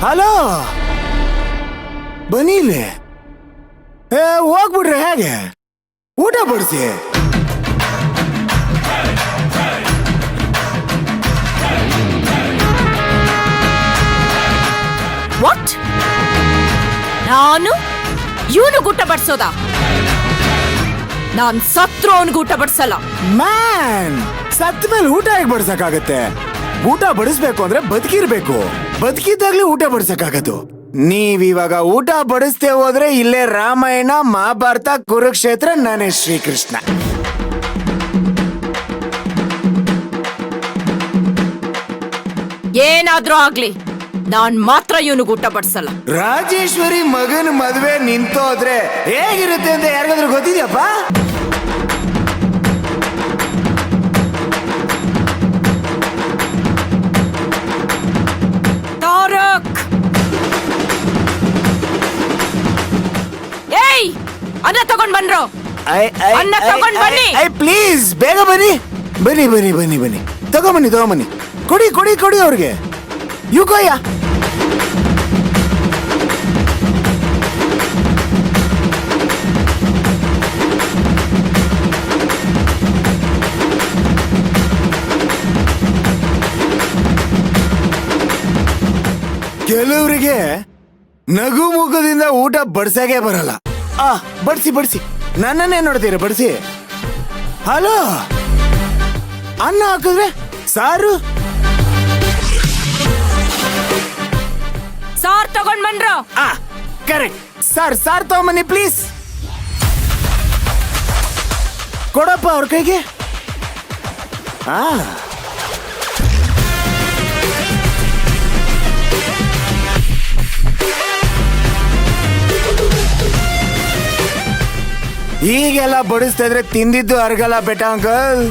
Hello, ಬನ್ನಿ ಇಲ್ಲಿ. ಹೋಗ್ಬಿಡ್ರಿ ಹೇಗೆ? ಊಟ ಬಡಿಸಿ. ವಾಟ್? ನಾನು ಇವನು ಊಟ ಬಡ್ಸೋದ? ನಾನ್ ಸತ್ರು ಅವನಿಗೆ ಊಟ ಬಡ್ಸಲ್ಲ. ಮ್ಯಾನ್, ಸತ್ತ ಮೇಲೆ ಊಟ ಹೇಗೆ ಬಡ್ಸಕ್ಕಾಗತ್ತೆ? ಊಟ ಬಡಿಸ್ಬೇಕು ಅಂದ್ರೆ ಬದುಕಿರ್ಬೇಕು. ಬದುಕಿದ್ದಾಗ್ಲೇ ಊಟ ಬಡಿಸಕ್ಕಾಗದು. ನೀವಿವಾಗ ಊಟ ಬಡಿಸ್ದೆ ಹೋದ್ರೆ ಇಲ್ಲೇ ರಾಮಾಯಣ, ಮಹಾಭಾರತ, ಕುರುಕ್ಷೇತ್ರ, ನಾನೇ ಶ್ರೀಕೃಷ್ಣ. ಏನಾದ್ರೂ ಆಗ್ಲಿ, ನಾನ್ ಮಾತ್ರ ಇವನಿಗೆ ಊಟ ಬಡ್ಸಲ್ಲ. ರಾಜೇಶ್ವರಿ ಮಗನ ಮದ್ವೆ ನಿಂತೋದ್ರೆ ಹೇಗಿರುತ್ತೆ ಅಂತ ಯಾರಿಗಾದ್ರೂ ಗೊತ್ತಿದ್ಯಪ್ಪ? ತಾರಕ್, ಏಯ್, ಅನ್ನ ತಗೊಂಡ್ ಬನ್ರೋ. ಅನ್ನ ತಗೊಂಡ್ ಬನ್ನಿ. ಪ್ಲೀಸ್, ಬೇಗ ಬನ್ನಿ. ಬನ್ನಿ ಬನ್ನಿ ಬನ್ನಿ ಬನ್ನಿ, ತಗೊಂಬನ್ನಿ. ಕೊಡಿ ಕೊಡಿ ಕೊಡಿ ಅವ್ರಿಗೆ. ಯುಗೋಯ್ಯ. ಕೆಲವರಿಗೆ ನಗು ಮುಖದಿಂದ ಊಟ ಬಡ್ಸಾಗೆ ಬರಲ್ಲ. ಬಡ್ಸಿ. ನನ್ನನ್ನೇ ನೋಡ್ತೀರ, ಬಡ್ಸಿ. ಹಲೋ, ಅನ್ನ ಹಾಕಿದ್ರೆ ಸಾರು ತಗೊಂಡ್ ಬನ್ರೋ. ಕರೆಕ್ಟ್. ಸಾರ್ ತಗೊಂಬನ್ನಿ ಪ್ಲೀಸ್. ಕೊಡಪ್ಪ ಅವ್ರ ಕೈಗೆ. ಈಗೆಲ್ಲ ಬಡಿಸ್ತಾ ಇದ್ರೆ ತಿಂದಿದ್ದು ಅರ್ಗಲ್ಲ ಬೆಟ್ಟ ಅಂಕಲ್.